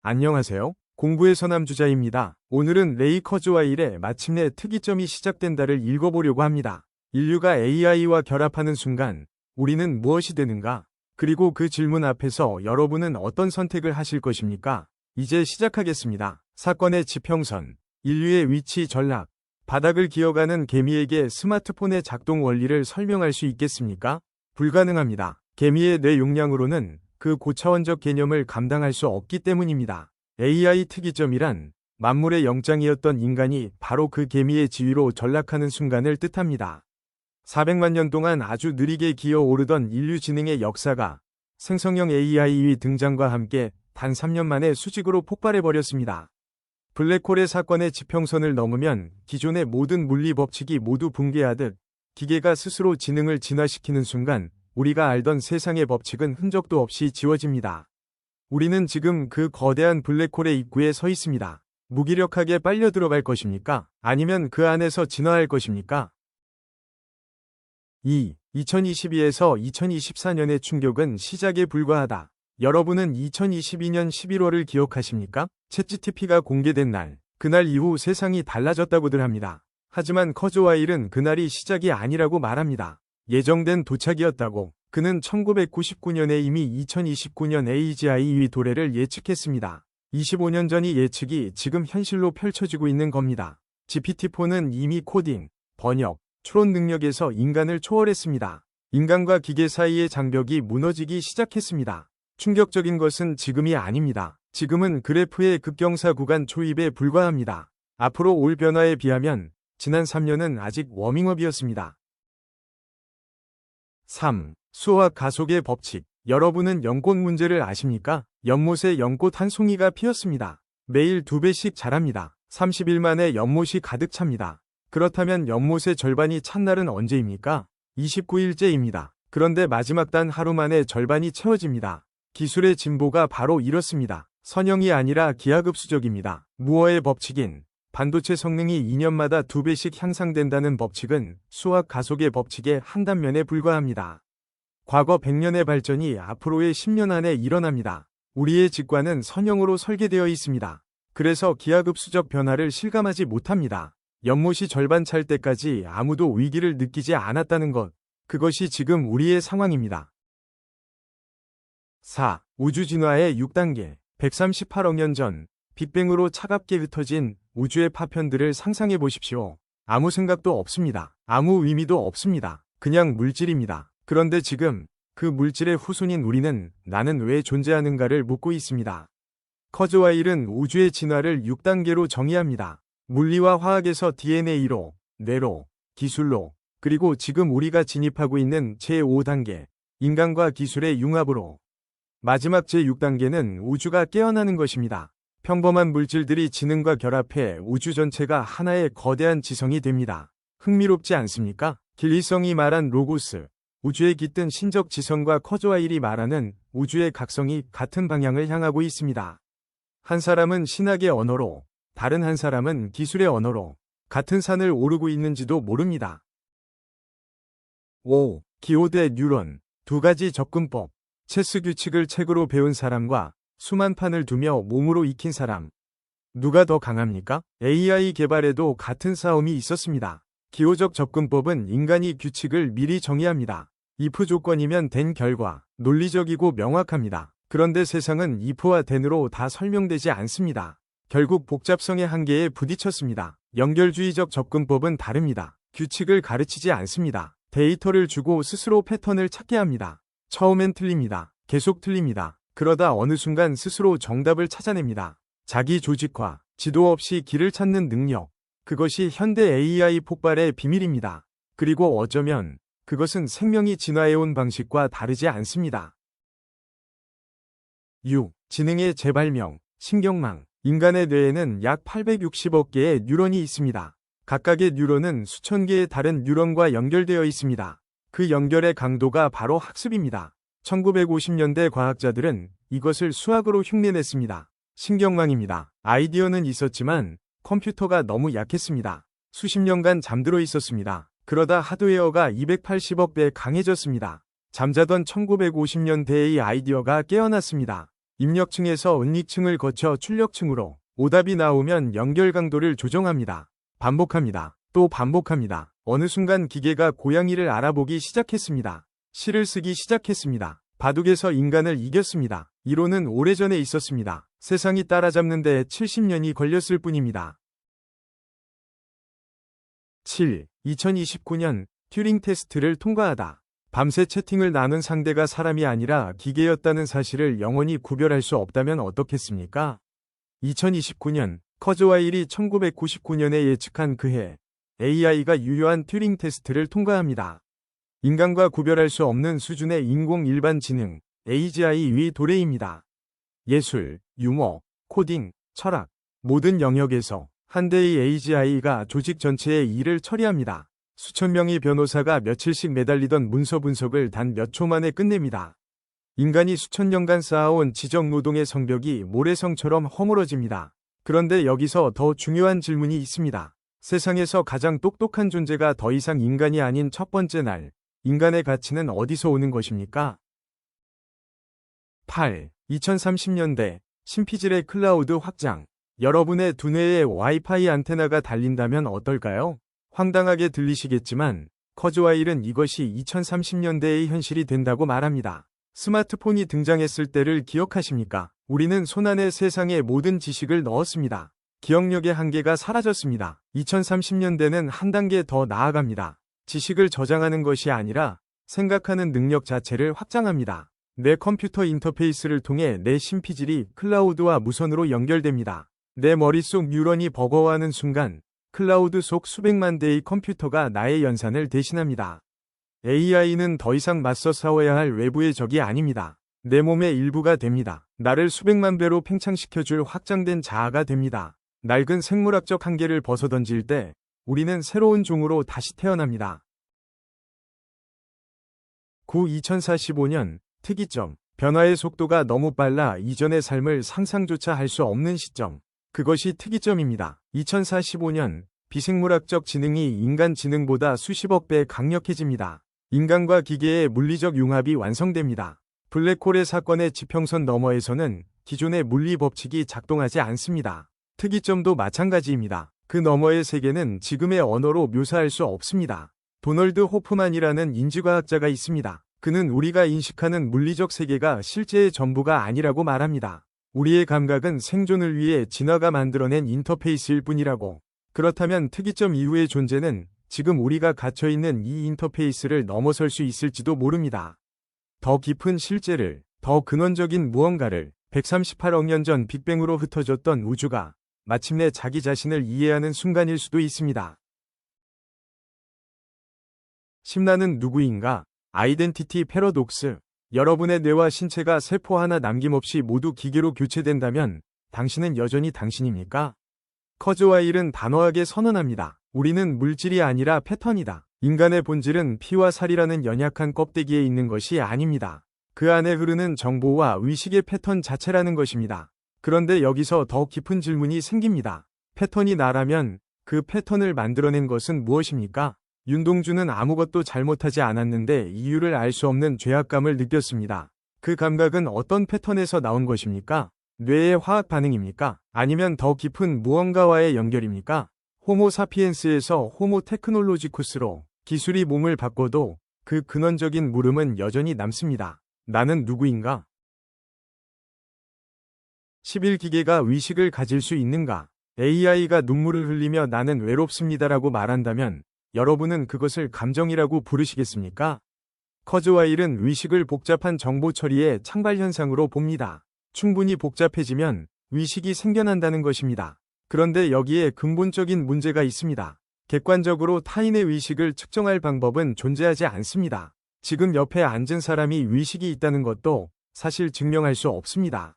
안녕하세요. 공부의 서남주자입니다. 오늘은 레이 커즈와일의 마침내 특이점이 시작된다를 읽어보려고 합니다. 인류가 AI와 결합하는 순간 우리는 무엇이 되는가? 그리고 그 질문 앞에서 여러분은 어떤 선택을 하실 것입니까? 이제 시작하겠습니다. 사건의 지평선, 인류의 위치 전략, 바닥을 기어가는 개미에게 스마트폰의 작동 원리를 설명할 수 있겠습니까? 불가능합니다. 개미의 뇌 용량으로는 그 고차원적 개념을 감당할 수 없기 때문입니다. AI 특이점이란 만물의 영장이었던 인간이 바로 그 개미의 지위로 전락하는 순간을 뜻합니다. 400만 년 동안 아주 느리게 기어오르던 인류 지능의 역사가 생성형 AI의 등장과 함께 단 3년 만에 수직으로 폭발해버렸습니다. 블랙홀의 사건의 지평선을 넘으면 기존의 모든 물리 법칙이 모두 붕괴하듯 기계가 스스로 지능을 진화시키는 순간 우리가 알던 세상의 법칙은 흔적도 없이 지워집니다. 우리는 지금 그 거대한 블랙홀의 입구에 서 있습니다. 무기력하게 빨려 들어갈 것입니까? 아니면 그 안에서 진화할 것입니까? 2022에서 2024년의 충격은 시작에 불과하다. 여러분은 2022년 11월을 기억하십니까? 챗GPT가 공개된 날, 그날 이후 세상이 달라졌다고들 합니다. 하지만 커즈와일은 그날이 시작이 아니라고 말합니다. 예정된 도착이었다고. 그는 1999년에 이미 2029년 AGI의 도래를 예측했습니다. 25년 전의 예측이 지금 현실로 펼쳐지고 있는 겁니다. GPT-4는 이미 코딩, 번역, 추론 능력에서 인간을 초월했습니다. 인간과 기계 사이의 장벽이 무너지기 시작했습니다. 충격적인 것은 지금이 아닙니다. 지금은 그래프의 급경사 구간 초입에 불과합니다. 앞으로 올 변화에 비하면 지난 3년은 아직 워밍업이었습니다. 3. 수학 가속의 법칙. 여러분은 연꽃 문제를 아십니까? 연못에 연꽃 한 송이가 피었습니다. 매일 2배씩 자랍니다. 30일 만에 연못이 가득 찹니다. 그렇다면 연못의 절반이 찬 날은 언제입니까? 29일째입니다. 그런데 마지막 단 하루 만에 절반이 채워집니다. 기술의 진보가 바로 이렇습니다. 선형이 아니라 기하급수적입니다. 무어의 법칙인 반도체 성능이 2년마다 2배씩 향상된다는 법칙은 수학 가속의 법칙의 한 단면에 불과합니다. 과거 100년의 발전이 앞으로의 10년 안에 일어납니다. 우리의 직관은 선형으로 설계되어 있습니다. 그래서 기하급수적 변화를 실감하지 못합니다. 연못이 절반 찰 때까지 아무도 위기를 느끼지 않았다는 것, 그것이 지금 우리의 상황입니다. 4. 우주 진화의 6단계. 138억 년 전 빅뱅으로 차갑게 흩어진 우주의 파편들을 상상해 보십시오. 아무 생각도 없습니다. 아무 의미도 없습니다. 그냥 물질입니다. 그런데 지금 그 물질의 후손인 우리는 나는 왜 존재하는가를 묻고 있습니다. 커즈와일은 우주의 진화를 6단계로 정의합니다. 물리와 화학에서 DNA로, 뇌로, 기술로, 그리고 지금 우리가 진입하고 있는 제5단계, 인간과 기술의 융합으로. 마지막 제6단계는 우주가 깨어나는 것입니다. 평범한 물질들이 지능과 결합해 우주 전체가 하나의 거대한 지성이 됩니다. 흥미롭지 않습니까? 길리성이 말한 로고스, 우주에 깃든 신적 지성과 커즈와일이 말하는 우주의 각성이 같은 방향을 향하고 있습니다. 한 사람은 신학의 언어로, 다른 한 사람은 기술의 언어로 같은 산을 오르고 있는지도 모릅니다. 5. 기호 대 뉴런. 두 가지 접근법. 체스 규칙을 책으로 배운 사람과 수만 판을 두며 몸으로 익힌 사람. 누가 더 강합니까? AI 개발에도 같은 싸움이 있었습니다. 기호적 접근법은 인간이 규칙을 미리 정의합니다. if 조건이면 된 결과, 논리적이고 명확합니다. 그런데 세상은 if와 then으로 다 설명되지 않습니다. 결국 복잡성의 한계에 부딪혔습니다. 연결주의적 접근법은 다릅니다. 규칙을 가르치지 않습니다. 데이터를 주고 스스로 패턴을 찾게 합니다. 처음엔 틀립니다. 계속 틀립니다. 그러다 어느 순간 스스로 정답을 찾아냅니다. 자기 조직화, 지도 없이 길을 찾는 능력. 그것이 현대 AI 폭발의 비밀입니다. 그리고 어쩌면 그것은 생명이 진화해온 방식과 다르지 않습니다. 6. 지능의 재발명, 신경망. 인간의 뇌에는 약 860억 개의 뉴런이 있습니다. 각각의 뉴런은 수천 개의 다른 뉴런과 연결되어 있습니다. 그 연결의 강도가 바로 학습입니다. 1950년대 과학자들은 이것을 수학으로 흉내냈습니다. 신경망입니다. 아이디어는 있었지만 컴퓨터가 너무 약했습니다. 수십 년간 잠들어 있었습니다. 그러다 하드웨어가 280억 배 강해졌습니다. 잠자던 1950년대의 아이디어가 깨어났습니다. 입력층에서 은닉층을 거쳐 출력층으로 오답이 나오면 연결 강도를 조정합니다. 반복합니다. 또 반복합니다. 어느 순간 기계가 고양이를 알아보기 시작했습니다. 시를 쓰기 시작했습니다. 바둑에서 인간을 이겼습니다. 이론은 오래전에 있었습니다. 세상이 따라잡는 데 70년이 걸렸을 뿐입니다. 7. 2029년 튜링 테스트를 통과하다. 밤새 채팅을 나눈 상대가 사람이 아니라 기계였다는 사실을 영원히 구별할 수 없다면 어떻겠습니까? 2029년 커즈와일이 1999년에 예측한 그해 AI가 유효한 튜링 테스트를 통과합니다. 인간과 구별할 수 없는 수준의 인공 일반 지능 AGI 위 도래입니다. 예술, 유머, 코딩, 철학 모든 영역에서 한 대의 AGI가 조직 전체의 일을 처리합니다. 수천 명의 변호사가 며칠씩 매달리던 문서 분석을 단 몇 초 만에 끝냅니다. 인간이 수천 년간 쌓아온 지적 노동의 성벽이 모래성처럼 허물어집니다. 그런데 여기서 더 중요한 질문이 있습니다. 세상에서 가장 똑똑한 존재가 더 이상 인간이 아닌 첫 번째 날, 인간의 가치는 어디서 오는 것입니까? 8. 2030년대 신피질의 클라우드 확장. 여러분의 두뇌에 와이파이 안테나가 달린다면 어떨까요? 황당하게 들리시겠지만 커즈와일은 이것이 2030년대의 현실이 된다고 말합니다. 스마트폰이 등장했을 때를 기억하십니까? 우리는 손안에 세상의 모든 지식을 넣었습니다. 기억력의 한계가 사라졌습니다. 2030년대는 한 단계 더 나아갑니다. 지식을 저장하는 것이 아니라 생각하는 능력 자체를 확장합니다. 내 컴퓨터 인터페이스를 통해 내 신피질이 클라우드와 무선으로 연결됩니다. 내 머릿속 뉴런이 버거워하는 순간 클라우드 속 수백만 대의 컴퓨터가 나의 연산을 대신합니다. AI는 더 이상 맞서 싸워야 할 외부의 적이 아닙니다. 내 몸의 일부가 됩니다. 나를 수백만 배로 팽창시켜줄 확장된 자아가 됩니다. 낡은 생물학적 한계를 벗어던질 때 우리는 새로운 종으로 다시 태어납니다. 2045년 특이점. 변화의 속도가 너무 빨라 이전의 삶을 상상조차 할 수 없는 시점. 그것이 특이점입니다. 2045년 비생물학적 지능이 인간 지능보다 수십억 배 강력해집니다. 인간과 기계의 물리적 융합이 완성됩니다. 블랙홀의 사건의 지평선 너머에서는 기존의 물리 법칙이 작동하지 않습니다. 특이점도 마찬가지입니다. 그 너머의 세계는 지금의 언어로 묘사할 수 없습니다. 도널드 호프만이라는 인지과학자가 있습니다. 그는 우리가 인식하는 물리적 세계가 실제의 전부가 아니라고 말합니다. 우리의 감각은 생존을 위해 진화가 만들어낸 인터페이스일 뿐이라고. 그렇다면 특이점 이후의 존재는 지금 우리가 갇혀있는 이 인터페이스를 넘어설 수 있을지도 모릅니다. 더 깊은 실제를, 더 근원적인 무언가를 138억 년 전 빅뱅으로 흩어졌던 우주가 마침내 자기 자신을 이해하는 순간일 수도 있습니다. 심나는 누구인가? 아이덴티티 패러독스. 여러분의 뇌와 신체가 세포 하나 남김없이 모두 기계로 교체된다면 당신은 여전히 당신입니까? 커즈와일은 단호하게 선언합니다. 우리는 물질이 아니라 패턴이다. 인간의 본질은 피와 살이라는 연약한 껍데기에 있는 것이 아닙니다. 그 안에 흐르는 정보와 의식의 패턴 자체라는 것입니다. 그런데 여기서 더 깊은 질문이 생깁니다. 패턴이 나라면 그 패턴을 만들어낸 것은 무엇입니까? 윤동주는 아무것도 잘못하지 않았는데 이유를 알 수 없는 죄악감을 느꼈습니다. 그 감각은 어떤 패턴에서 나온 것입니까? 뇌의 화학 반응입니까? 아니면 더 깊은 무언가와의 연결입니까? 호모 사피엔스에서 호모 테크놀로지쿠스로 기술이 몸을 바꿔도 그 근원적인 물음은 여전히 남습니다. 나는 누구인가? 11기계가 의식을 가질 수 있는가? AI가 눈물을 흘리며 나는 외롭습니다라고 말한다면 여러분은 그것을 감정이라고 부르시겠습니까? 커즈와일은 의식을 복잡한 정보 처리의 창발 현상으로 봅니다. 충분히 복잡해지면 의식이 생겨난다는 것입니다. 그런데 여기에 근본적인 문제가 있습니다. 객관적으로 타인의 의식을 측정할 방법은 존재하지 않습니다. 지금 옆에 앉은 사람이 의식이 있다는 것도 사실 증명할 수 없습니다.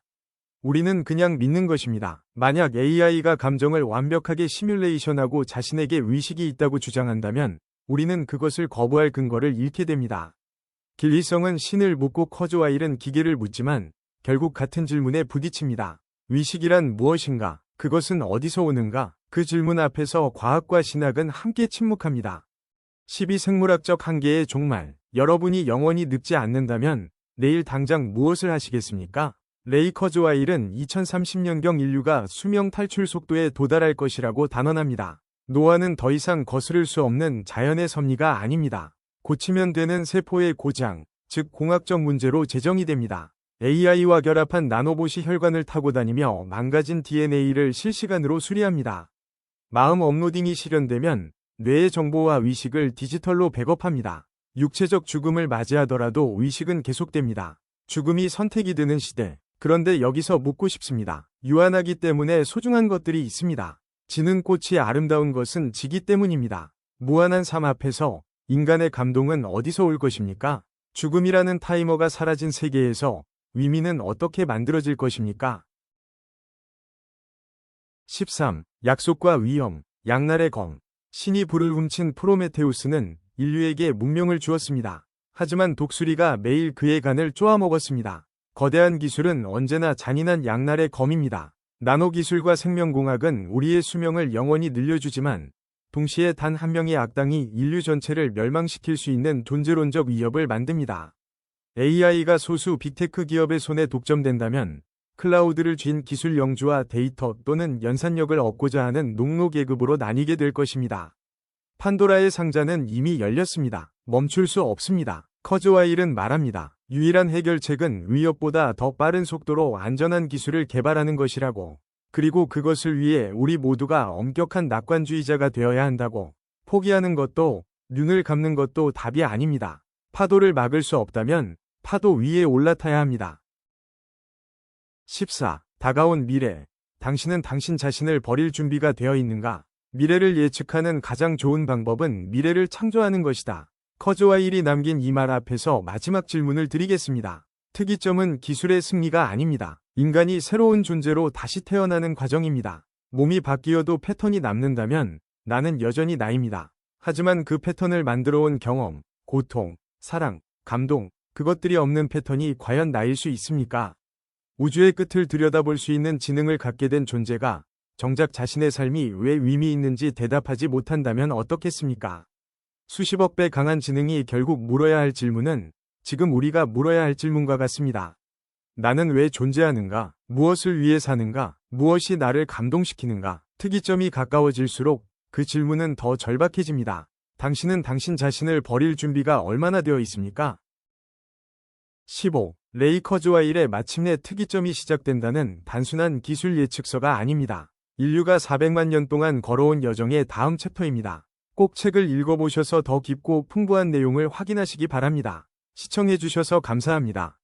우리는 그냥 믿는 것입니다. 만약 AI가 감정을 완벽하게 시뮬레이션하고 자신에게 의식이 있다고 주장한다면 우리는 그것을 거부할 근거를 잃게 됩니다. 길리성은 신을 묻고 커즈와일은 기계를 묻지만 결국 같은 질문에 부딪힙니다. 의식이란 무엇인가? 그것은 어디서 오는가? 그 질문 앞에서 과학과 신학은 함께 침묵합니다. 12생물학적 한계의 종말. 여러분이 영원히 늙지 않는다면 내일 당장 무엇을 하시겠습니까? 레이커즈와 일은 2030년경 인류가 수명 탈출 속도에 도달할 것이라고 단언합니다. 노화는 더 이상 거스를 수 없는 자연의 섭리가 아닙니다. 고치면 되는 세포의 고장, 즉 공학적 문제로 제정이 됩니다. AI와 결합한 나노봇이 혈관을 타고 다니며 망가진 DNA를 실시간으로 수리합니다. 마음 업로딩이 실현되면 뇌의 정보와 의식을 디지털로 백업합니다. 육체적 죽음을 맞이하더라도 의식은 계속됩니다. 죽음이 선택이 되는 시대. 그런데 여기서 묻고 싶습니다. 유한하기 때문에 소중한 것들이 있습니다. 지는 꽃이 아름다운 것은 지기 때문입니다. 무한한 삶 앞에서 인간의 감동은 어디서 올 것입니까? 죽음이라는 타이머가 사라진 세계에서 의미는 어떻게 만들어질 것입니까? 13. 약속과 위험, 양날의 검. 신이 불을 훔친 프로메테우스는 인류에게 문명을 주었습니다. 하지만 독수리가 매일 그의 간을 쪼아먹었습니다. 거대한 기술은 언제나 잔인한 양날의 검입니다. 나노기술과 생명공학은 우리의 수명을 영원히 늘려주지만 동시에 단 한 명의 악당이 인류 전체를 멸망시킬 수 있는 존재론적 위협을 만듭니다. AI가 소수 빅테크 기업의 손에 독점된다면 클라우드를 쥔 기술 영주와 데이터 또는 연산력을 얻고자 하는 농노 계급으로 나뉘게 될 것입니다. 판도라의 상자는 이미 열렸습니다. 멈출 수 없습니다. 커즈와 일은 말합니다. 유일한 해결책은 위협보다 더 빠른 속도로 안전한 기술을 개발하는 것이라고. 그리고 그것을 위해 우리 모두가 엄격한 낙관주의자가 되어야 한다고. 포기하는 것도 눈을 감는 것도 답이 아닙니다. 파도를 막을 수 없다면 파도 위에 올라타야 합니다. 14. 다가온 미래. 당신은 당신 자신을 버릴 준비가 되어 있는가? 미래를 예측하는 가장 좋은 방법은 미래를 창조하는 것이다. 커즈와 일이 남긴 이 말 앞에서 마지막 질문을 드리겠습니다. 특이점은 기술의 승리가 아닙니다. 인간이 새로운 존재로 다시 태어나는 과정입니다. 몸이 바뀌어도 패턴이 남는다면 나는 여전히 나입니다. 하지만 그 패턴을 만들어온 경험, 고통, 사랑, 감동, 그것들이 없는 패턴이 과연 나일 수 있습니까? 우주의 끝을 들여다볼 수 있는 지능을 갖게 된 존재가 정작 자신의 삶이 왜 의미 있는지 대답하지 못한다면 어떻겠습니까? 수십억 배 강한 지능이 결국 물어야 할 질문은 지금 우리가 물어야 할 질문과 같습니다. 나는 왜 존재하는가? 무엇을 위해 사는가? 무엇이 나를 감동시키는가? 특이점이 가까워질수록 그 질문은 더 절박해집니다. 당신은 당신 자신을 버릴 준비가 얼마나 되어 있습니까? 15. 레이커즈와 일의 마침내 특이점이 시작된다는 단순한 기술 예측서가 아닙니다. 인류가 400만 년 동안 걸어온 여정의 다음 챕터입니다. 꼭 책을 읽어보셔서 더 깊고 풍부한 내용을 확인하시기 바랍니다. 시청해주셔서 감사합니다.